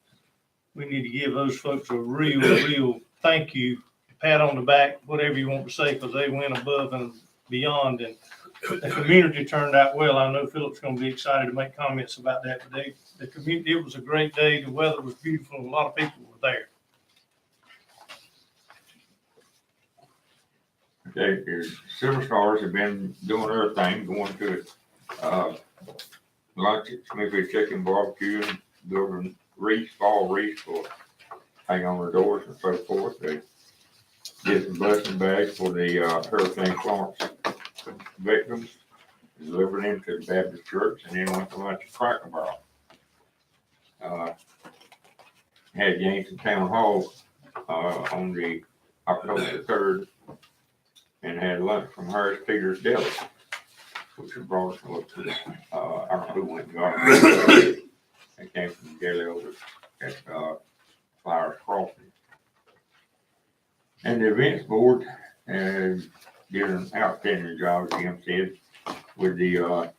We need to give those folks a real thank you, pat on the back, whatever you want to say, because they went above and beyond, and the community turned out well. I know Philip's gonna be excited to make comments about that today. The community, it was a great day, the weather was beautiful, and a lot of people were there. Okay, the Silver Stars have been doing their thing, going to, lunch at Smithfield Chicken Barbecue and building wreaths, fall wreaths for hang on the doors and so forth. They did some blessing bags for the, Hurricane Florence victims, delivered them to the Baptist church, and then went to lunch at Cracker Barrel. Had Yankton Town Hall, on the October the 3rd, and had lunch from Harris Peters Deli, which was brought us up to, I don't know who went and got it. They came from the deli over at, Flowers Crossing. And the events board, did an outstanding job, as Jim said, with the,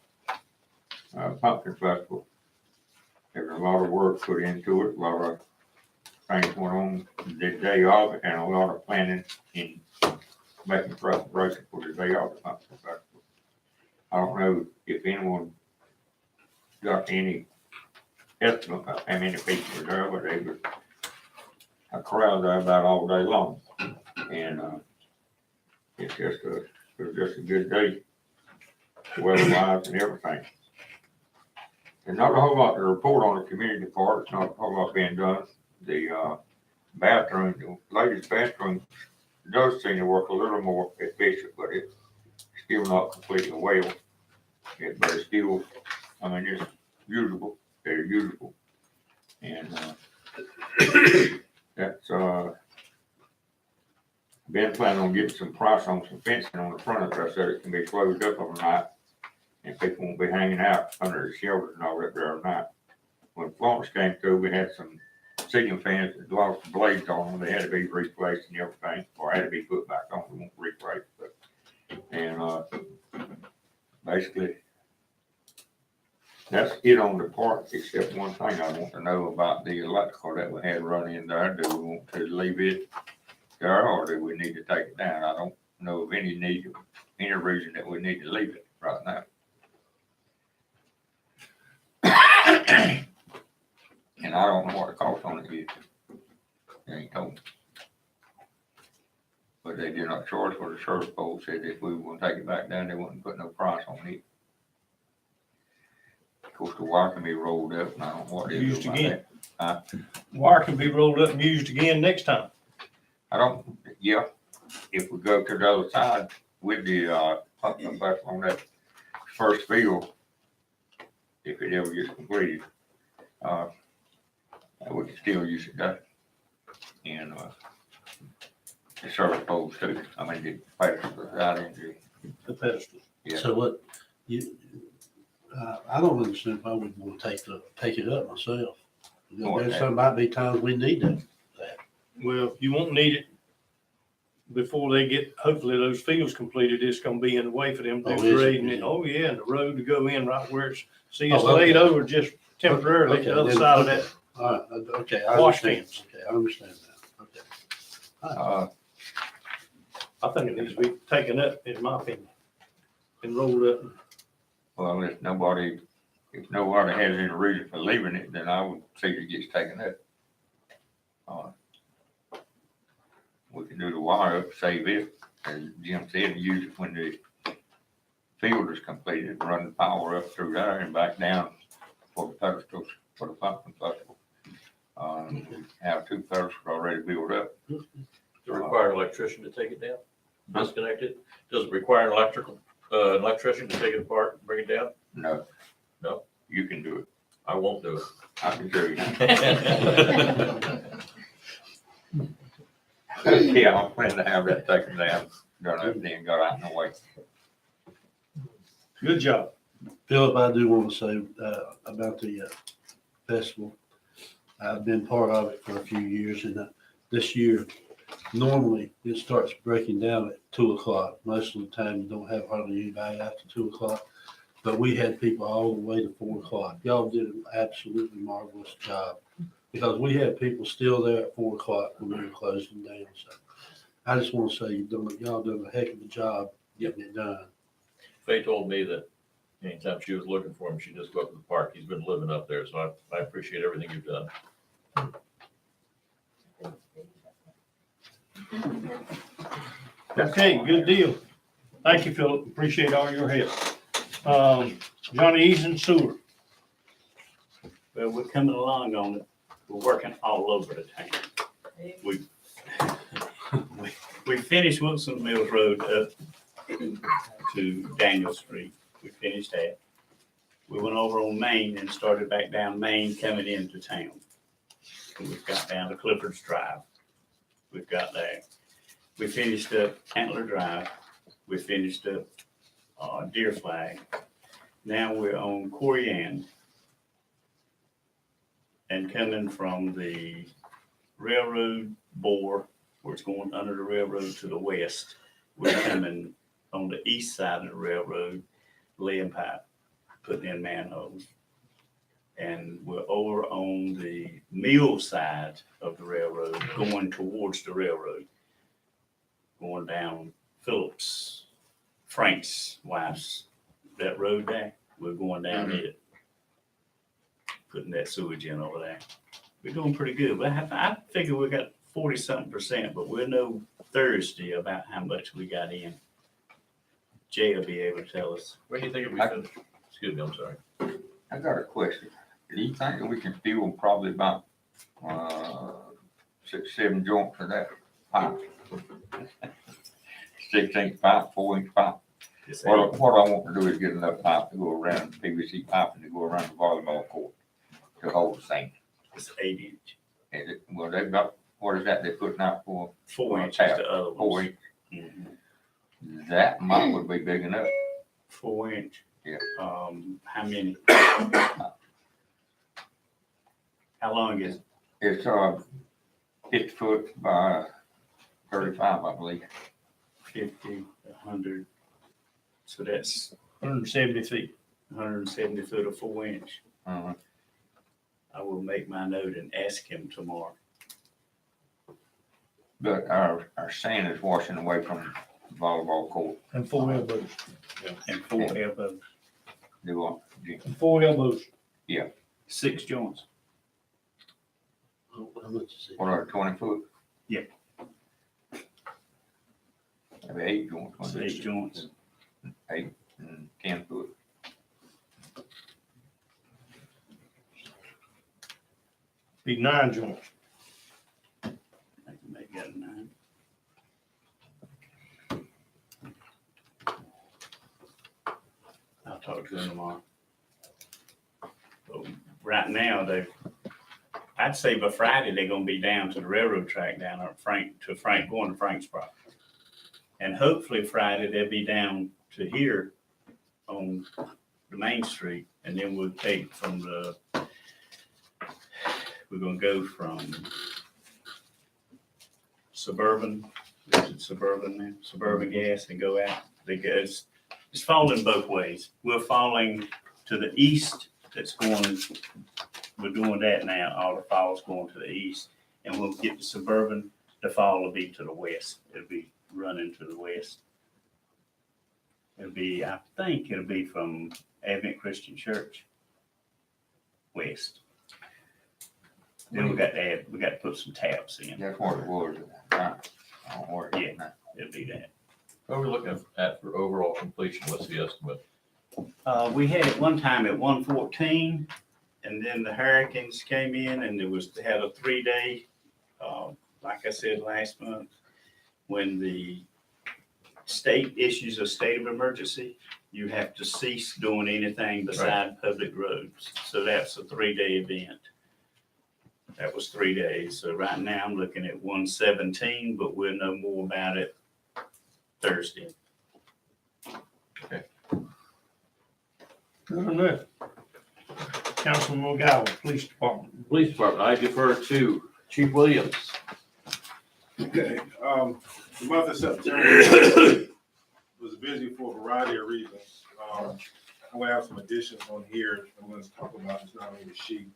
Pumpkin Festival. There was a lot of work put into it, a lot of things went on the day of it, and a lot of planning in making preparation for the day of the Pumpkin Festival. I don't know if anyone got any estimate of how many people were there, but they were a crowd there about all day long. And, it's just it was just a good day, weather-wise and everything. There's not a whole lot to report on the community part. It's not a whole lot being done. The, bathroom, the ladies' bathroom does seem to work a little more efficient, but it's still not completely well. But it's still, I mean, it's usable, they're usable. And, that's, been planning on getting some price on some fencing on the front of it. I said it can be closed up overnight, and people won't be hanging out under the shelters and all that there overnight. When Florence came through, we had some ceiling fans that lost the blades on them. They had to be replaced and everything, or had to be put back on. We won't replace, but, and, basically, that's it on the park, except one thing I want to know about the electrical that we had run in there. Do we want to leave it there, or do we need to take it down? I don't know of any reason that we need to leave it right now. And I don't know what the cost on it is. They ain't told me. But they did not charge for the service pole, said if we were gonna take it back down, they wouldn't put no price on it. Of course, the wire can be rolled up, and I don't know what they do Used about again. that. Wire can be rolled up and used again next time. I don't, yeah, if we go to the other side with the, Pumpkin Festival on that first field, if it ever gets completed, we can still use it there. And, the service poles too, I mean, the pedestals out into, The pedestal. yeah. So what, you, I don't understand if I would want to take it up myself. There's some might be times we need that. Well, you won't need it before they get, hopefully those fields completed. It's gonna be in the way for them to Oh, do is it? grading it. Oh, yeah, and the road to go in right where it's, see, it's Oh, okay. laid over just temporarily Okay, the other then, side of okay. that. All right, okay, I Wash understand. fence. Okay, I understand that. Okay. I think it needs to be taken up, in my opinion, and rolled up. Well, if nobody has any reason for leaving it, then I would see it gets taken up. We can do the wire up, save it, as Jim said, use it when the field is completed, run the power up through there and back down for the pedestals, for the Pumpkin Festival. Have 2 pedestals already built up. Does it require an electrician to take it down, disconnect it? Does it require an electrician to take it apart and bring it down? No. No? You can do it. I won't do I can show you. it. Yeah, I'm planning to have that taken down, done up, then got out in the way. Good job. Philip, I do want to say, about the, festival. I've been part of it for a few years, and this year, normally it starts breaking down at 2 o'clock. Most of the time you don't have hardly anybody after 2 o'clock. But we had people all the way to 4 o'clock. Y'all did an absolutely marvelous job because we had people still there at 4 o'clock when we were closing down. So I just want to say y'all done a heck of a job getting it done. Faye told me that anytime she was looking for him, she'd just go up to the park. He's been living up there, so I appreciate everything you've done. Okay, good deal. Thank you, Philip. Appreciate all your help. Johnny Eason Sewer. Well, we're coming along on it. We're working all over the town. We finished Wilson Mills Road up to Daniel Street. We finished that. We went over on Main and started back down Main coming into town. We've got down to Clifford's Drive. We've got there. We finished up Antler Drive. We finished up Deer Flag. Now we're on Corian. And coming from the railroad bore, where it's going under the railroad to the west, we're coming on the east side of the railroad, laying pipe, putting in manholes. And we're over on the mill side of the railroad, going towards the railroad, going down Phillips, Frank's wife's, that road there, we're going down it, putting that sewage in over there. We're doing pretty good. But I figure we got 40-something%, but we'll know Thursday about how much we got in. Jay will be able to tell us. When do you think it'll be finished? Excuse me, I'm sorry. I got a question. Do you think that we can fill probably about 6-7 joints of that pipe? 6-inch pipe, 4-inch pipe. What I want to do is get enough pipe to go around, PVC pipe, and to go around the volleyball court to hold the thing. It's 8-inch. And well, they've got, what is that they're putting out for? 4 inches tap, the other 4 ones. inch. Mhm. That might would be big enough. 4 inch. Yeah. How many? How long is it? It's 50 foot by 35, I believe. 50, 100. So that's 170 feet. 170 foot of 4 inch. Uh-huh. I will make my note and ask him tomorrow. But our sand is washing away from the volleyball court. And 4 elbows. And 4 elbows, Do what? And 4 elbows. 6 joints. How much is it? What are 20 foot? Yeah. Maybe 8 joints. It's 8 joints. 8 and 10 foot. Be 9 joints. I can make that a 9. I'll talk to them tomorrow. But right now, I'd say by Friday, they're gonna be down to the railroad track down at going to Frank's property. And hopefully Friday, they'll be down to here on the main street, and then we'll take we're gonna go from Suburban Gas and go out, because it's falling both ways. We're falling to the east, we're doing that now, all the fall's going to the east, and we'll get to Suburban, the fall will be to the west, it'll be running to the west. I think it'll be from Advent Christian Church, west. Then we got to put some taps in, That's what it was. I don't worry. Yeah. It'll be that. What are we looking at for overall completion? What's the estimate? We had it one time at 114, and then the hurricanes came in, and they had a 3-day, like I said last month, when the state issues a state of emergency, you have to cease doing anything beside public roads. So that's a 3-day event. That was 3 days. So right now I'm looking at 117, but we'll know more about it Thursday. Good enough. Councilman McGowan, Police Department. Police Department, I defer to Chief Williams. Okay, the month of September was busy for a variety of reasons. I'm gonna have some additions on here I'm gonna talk about, it's not on the sheet.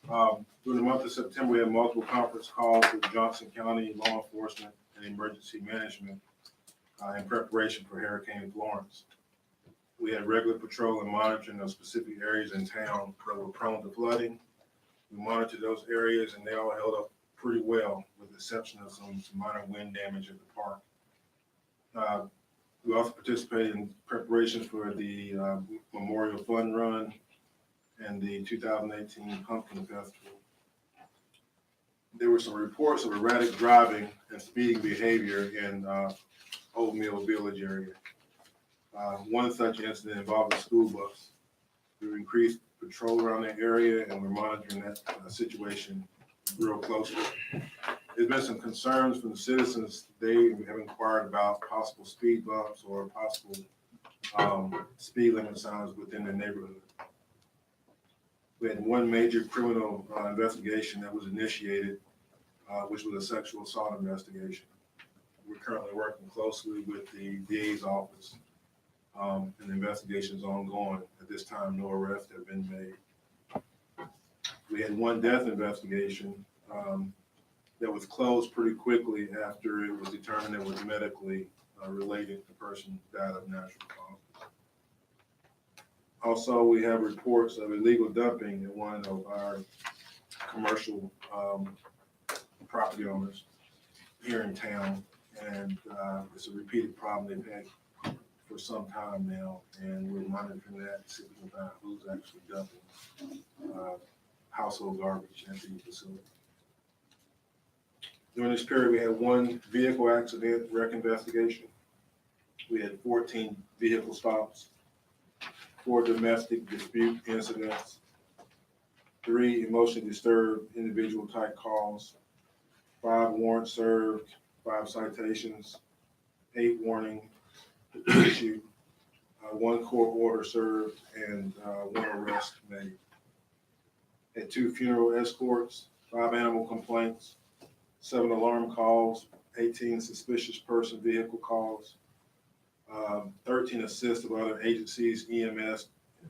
During the month of September, we had multiple conference calls with Johnson County law enforcement and emergency management in preparation for Hurricane Florence. We had regular patrol and monitoring of specific areas in town that were prone to flooding. We monitored those areas and they all held up pretty well, with the exception of some minor wind damage at the park. We also participated in preparations for the Memorial Fun Run and the 2018 Pumpkin Festival. There were some reports of erratic driving and speeding behavior in Old Mill Village area. One such incident involved a school bus. We increased patrol around that area and we're monitoring that situation real closely. There's been some concerns from the citizens. They have inquired about possible speed bumps or possible speed limit signs within the neighborhood. We had one major criminal investigation that was initiated, which was a sexual assault investigation. We're currently working closely with the DA's office, and the investigation is ongoing. At this time, no arrests have been made. We had one death investigation that was closed pretty quickly after it was determined it was medically related. The person died of natural causes. Also, we have reports of illegal dumping at one of our commercial property owners here in town. And it's a repeated problem they've had for some time now. And we're monitoring that to see if we can find out who's actually dumping household garbage at the facility. During this period, we had one vehicle accident wreck investigation. We had 14 vehicle stops, 4 domestic dispute incidents, 3 emotionally disturbed individual type calls, 5 warrants served, 5 citations, 8 warnings issued, 1 court order served, and 1 arrest made. Had 2 funeral escorts, 5 animal complaints, 7 alarm calls, 18 suspicious person vehicle calls, 13 assists of other agencies, EMS,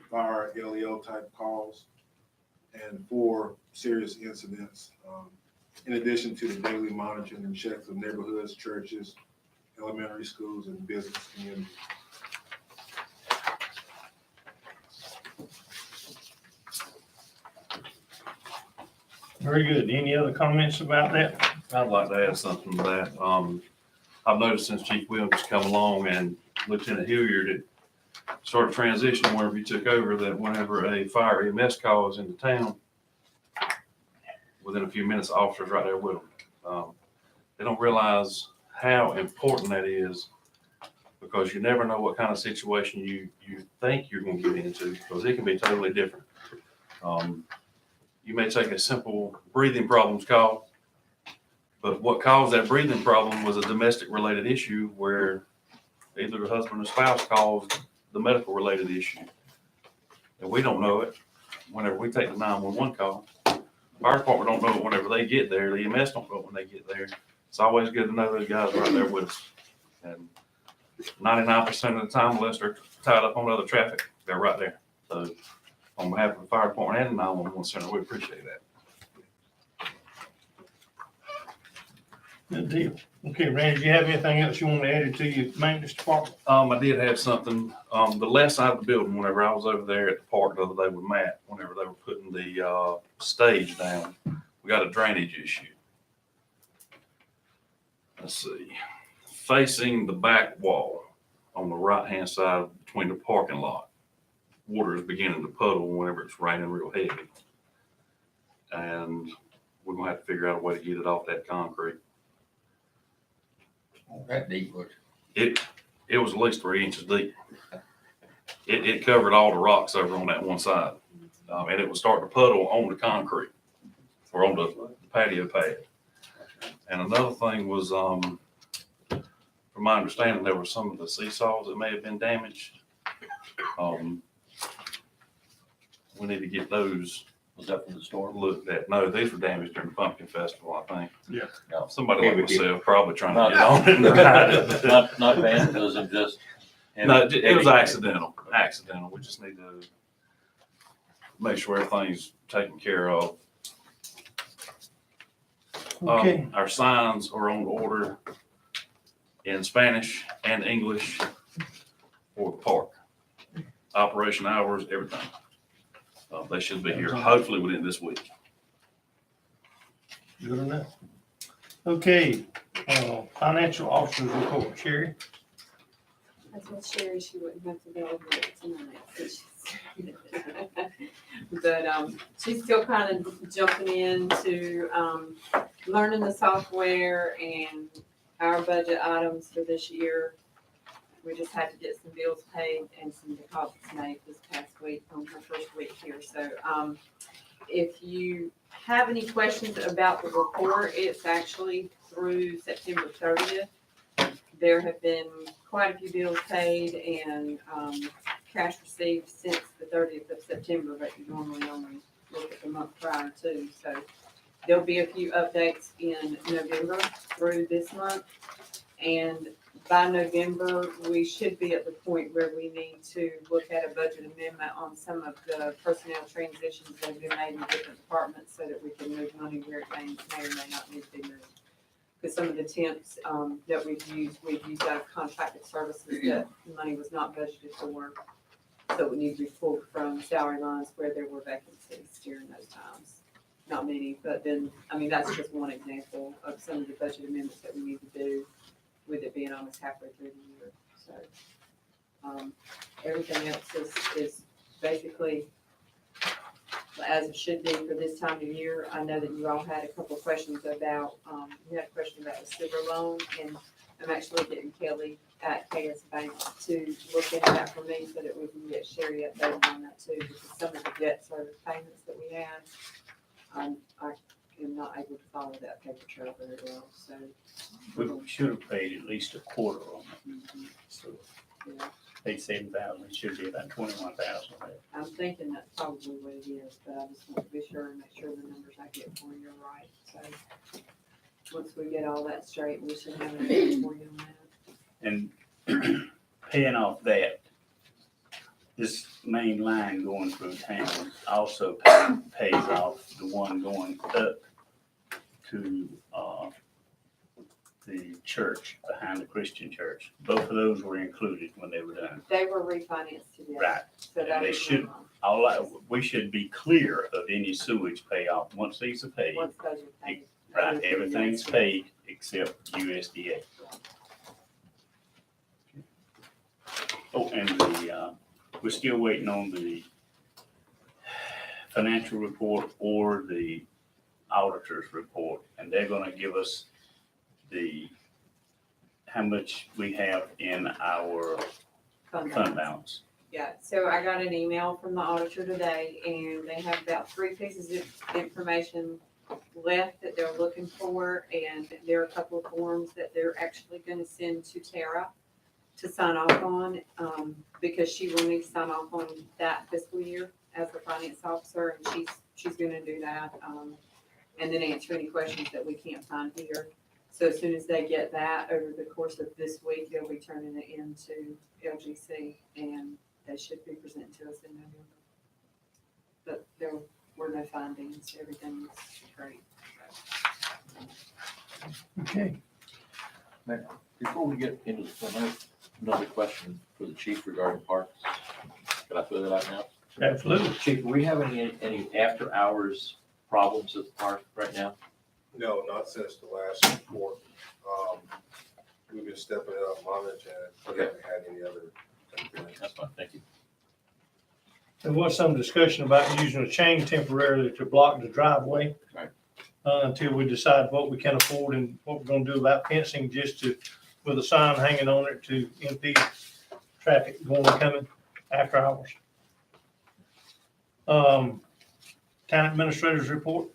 fire, LEO type calls, and 4 serious incidents. In addition to the daily monitoring and checks of neighborhoods, churches, elementary schools, and business communities. Very good. Any other comments about that? I'd like to add something to that. I've noticed since Chief Williams has come along and Lieutenant Hilliard had started transitioning whenever he took over, that whenever a fire EMS call is into town, within a few minutes, the officer's right there with them. They don't realize how important that is, because you never know what kind of situation you think you're going to get into, because it can be totally different. You may take a simple breathing problems call, but what caused that breathing problem was a domestic related issue where either the husband or spouse caused the medical related issue. And we don't know it whenever we take the 911 call. Fire department don't know it whenever they get there. The EMS don't know it when they get there. It's always good to know those guys right there with us. And 99% of the time, unless they're tied up on other traffic, they're right there. So on behalf of the fire department and the 911 center, we appreciate that. Good deal. Okay, Randy, do you have anything else you want to add to your maintenance department? I did have something, the left side of the building, whenever I was over there at the park the other day with Matt, whenever they were putting the stage down, we got a drainage issue. Let's see, facing the back wall on the right-hand side between the parking lot, water is beginning to puddle whenever it's raining real heavy. And we're gonna have to figure out a way to get it off that concrete. That deep was. It was at least 3 inches deep. It covered all the rocks over on that one side. And it was starting to puddle on the concrete or on the patio pad. And another thing was, from my understanding, there were some of the seesaws that may have been damaged. We need to get those Was that from the storm? Looked at, no, these were damaged during the pumpkin festival, I think. Yeah. No. Somebody like Yeah, we did. myself probably trying to get on it and ride it. Not vandalism, just. No, it was accidental. We just need to make sure everything's taken care of. Okay, Our signs are on order in Spanish and English for the park. Operation hours, everything. They should be here hopefully within this week. good enough. Okay, financial officer's report, Sherry. I told Sherry she wouldn't have to go over it tonight. So she's- But, she's still kind of jumping into, learning the software and our budget items for this year. We just had to get some bills paid and some deposits made this past week on her first week here. So, if you have any questions about the report, it's actually through September 30th. There have been quite a few bills paid and cash received since the 30th of September, but you normally only look at the month prior to. So there'll be a few updates in November through this month. And by November, we should be at the point where we need to look at a budget amendment on some of the personnel transitions that have been made in different departments so that we can move money where it may or may not need to be moved. Because some of the temps that we've used out of contracted services that money was not budgeted for. So we need to be pulled from salary lines where there were vacancies during those times. Not many, but then, I mean, that's just one example of some of the budget amendments that we need to do with it being almost halfway through the year. So everything else is basically as it should be for this time of year. I know that you all had a couple of questions about, you had a question about the silver loan, and I'm actually getting Kelly at KS Bank to look into that for me so that we can get Sherry updated on that too, because some of the debt service payments that we had, I am not able to follow that paper trail very well, so. We should have paid at least a quarter on it. So Yeah, paid 7,000, it should be about 21,000. I'm thinking that's probably what it is, but I just want to be sure and make sure the numbers I get for you are right, so. Once we get all that straight, we should have an answer for you on that. And paying off that, this main line going through town also pays off the one going up to the church, behind the Christian church. Both of those were included when they were done. They were refinanced today. Right. So that They was should- We should be clear of any sewage payoff once these are paid. once those are paid. Right, everything's paid except USDA. Oh, and we're still waiting on the financial report or the auditor's report, and they're gonna give us how much we have in our Fund fund balance. balance. Yeah, so I got an email from the auditor today, and they have about 3 pieces of information left that they're looking for, and there are a couple of forms that they're actually gonna send to Tara to sign off on, because she will need to sign off on that fiscal year as the finance officer, and she's gonna do that, and then answer any questions that we can't find here. So as soon as they get that over the course of this week, they'll be turning it into LGC, and they should be presented to us in November. But there were no findings, everything was great. Okay, Before we get into another question for the chief regarding parks, can I throw that out now? absolutely. Chief, are we having any after-hours problems at the park right now? No, not since the last report. We've been stepping it up, monitoring it. We haven't had any other concerns. That's fine, thank you. There was some discussion about using a chain temporarily to block the driveway. Right. Until we decide what we can afford and what we're gonna do about fencing, just with a sign hanging on it to impede traffic going and coming after hours. Town administrator's report.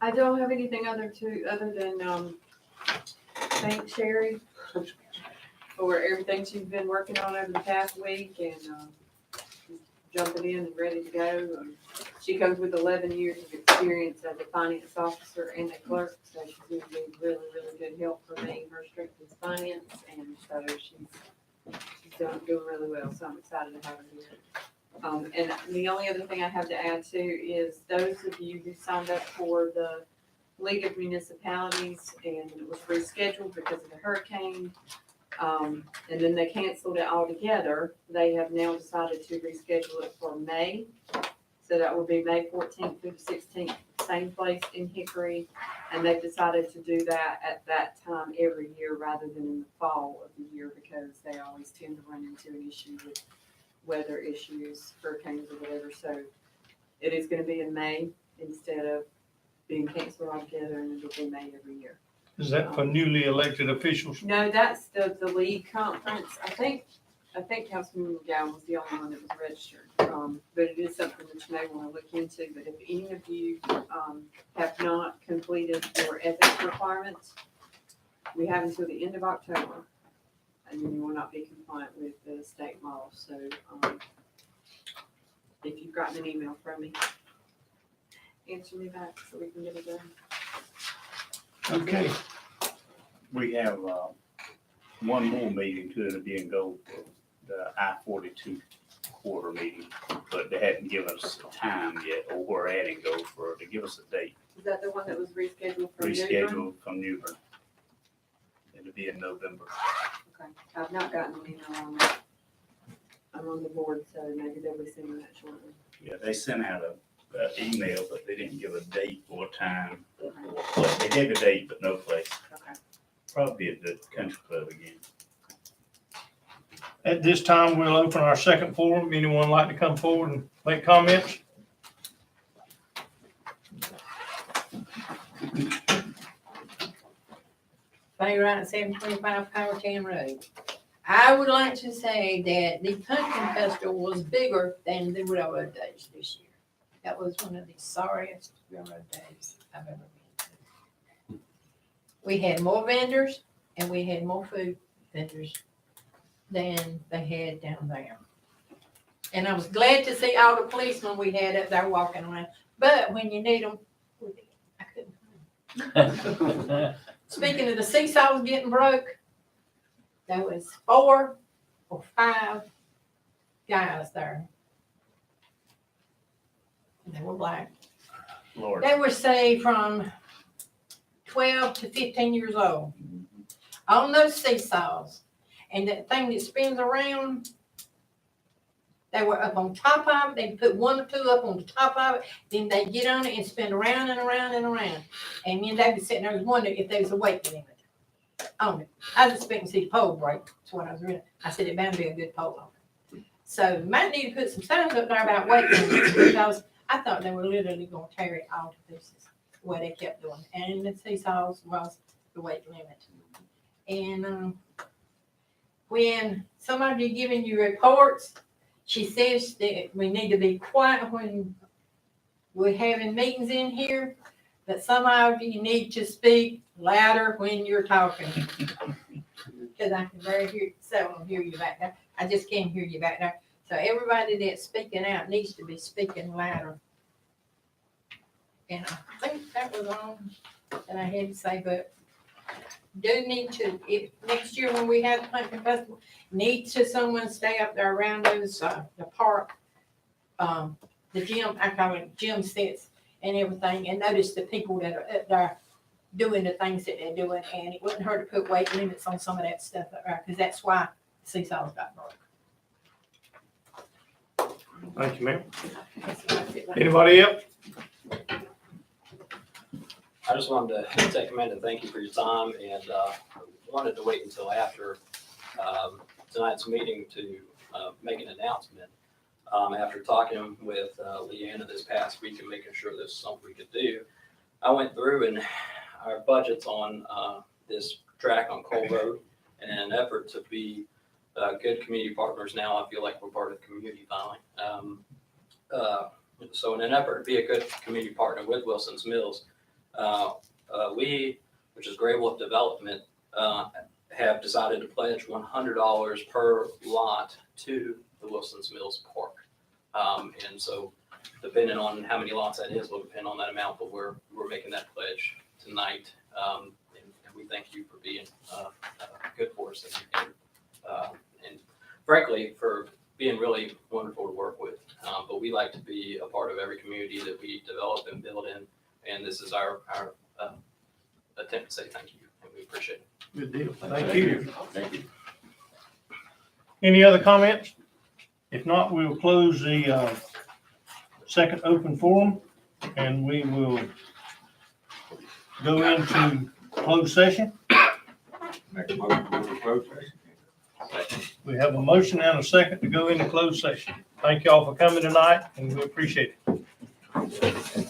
I don't have anything other than, thank Sherry for everything she's been working on over the past week, and, jumping in and ready to go. She comes with 11 years of experience as a finance officer and a clerk, so she's going to be really, really good help for me. Her strength is finance, and so she's doing really well, so I'm excited to have her here. And the only other thing I have to add to is those of you who signed up for the League of Municipalities and it was rescheduled because of the hurricane, and then they canceled it altogether, they have now decided to reschedule it for May. So that will be May 14th through the 16th, same place in Hickory. And they've decided to do that at that time every year rather than in the fall of the year because they always tend to run into an issue with weather issues, hurricanes or whatever. So it is going to be in May instead of being canceled altogether, and it'll be May every year. Is that for newly elected officials? No, that's the league conference. I think Councilman McGowan was the only one that was registered. But it is something that you may want to look into. But if any of you have not completed your ethics requirements, we have until the end of October, and then you will not be compliant with the state law. So if you've gotten an email from me, answer me back so we can get it done. Okay. We have, one more meeting to be in go for the I-42 quarter meeting, but they hadn't given us a time yet, or we're adding go for, to give us a date, Is that the one that was rescheduled for Newbern? rescheduled from Newbern. It'll be in November. Okay, I've not gotten an email on that. I'm on the board, so maybe they'll be sending that shortly. Yeah, they sent out a email, but they didn't give a date or time. Well, they gave a date, but no place. Okay. Probably at the country club again. At this time, we'll open our second forum. Anyone like to come forward and make comments? Bay Wright, 725 Powhatan Road. I would like to say that the Pumpkin Festival was bigger than the Railroad Days this year. That was one of the sorriest Railroad Days I've ever been to. We had more vendors and we had more food vendors than they had down there. And I was glad to see all the policemen we had up there walking around. But when you need them, I couldn't find them. Speaking of the seesaws getting broke, there was 4 or 5 guys there. And they were black. Lord. They were, say, from 12 to 15 years old on those seesaws. And that thing that spins around, they were up on top of it. They put 1 or 2 up on the top of it. Then they get on it and spin around and around and around. And me and David sitting there wondering if there was a weight limit on it. I was expecting to see the pole break. That's what I was reading. I said it better be a good pole on it. So might need to put some signs up there about weight limits because I thought they were literally going to tear it all to pieces the way they kept doing it. And the seesaws was the weight limit. And when somebody giving you reports, she says that we need to be quiet when we're having meetings in here, that some of you need to speak louder when you're talking. Because I can very seldom hear you back there. I just can't hear you back there. So everybody that's speaking out needs to be speaking louder. And I think that was all that I had to say, but do need to, if next year when we have the Pumpkin Festival, need to someone stay up there around those, the park, the gym, I call it gym sets and everything, and notice the people that are up there doing the things that they're doing, and it wouldn't hurt to put weight limits on some of that stuff up there, because that's why the seesaws got broke. Thank you, ma'am. Anybody else? I just wanted to take a minute and thank you for your time, and wanted to wait until after tonight's meeting to make an announcement. After talking with Leanna this past week and making sure this is something we could do, I went through and our budgets on this track on Cole Road, and in an effort to be good community partners now, I feel like we're part of the community finally. So in an effort to be a good community partner with Wilson's Mills, we, which is Gray Wolf Development, have decided to pledge $100 per lot to the Wilson's Mills Park. And so depending on how many lots that is will depend on that amount, but we're making that pledge tonight. And we thank you for being good for us and frankly, for being really wonderful to work with. But we like to be a part of every community that we develop and build in. And this is our attempt to say thank you, and we appreciate it. Good deal. Thank you. Thank you. Any other comments? If not, we will close the second open forum, and we will go into closed session. Make a motion to go to closed session. We have a motion and a second to go into closed session. Thank y'all for coming tonight, and we appreciate it.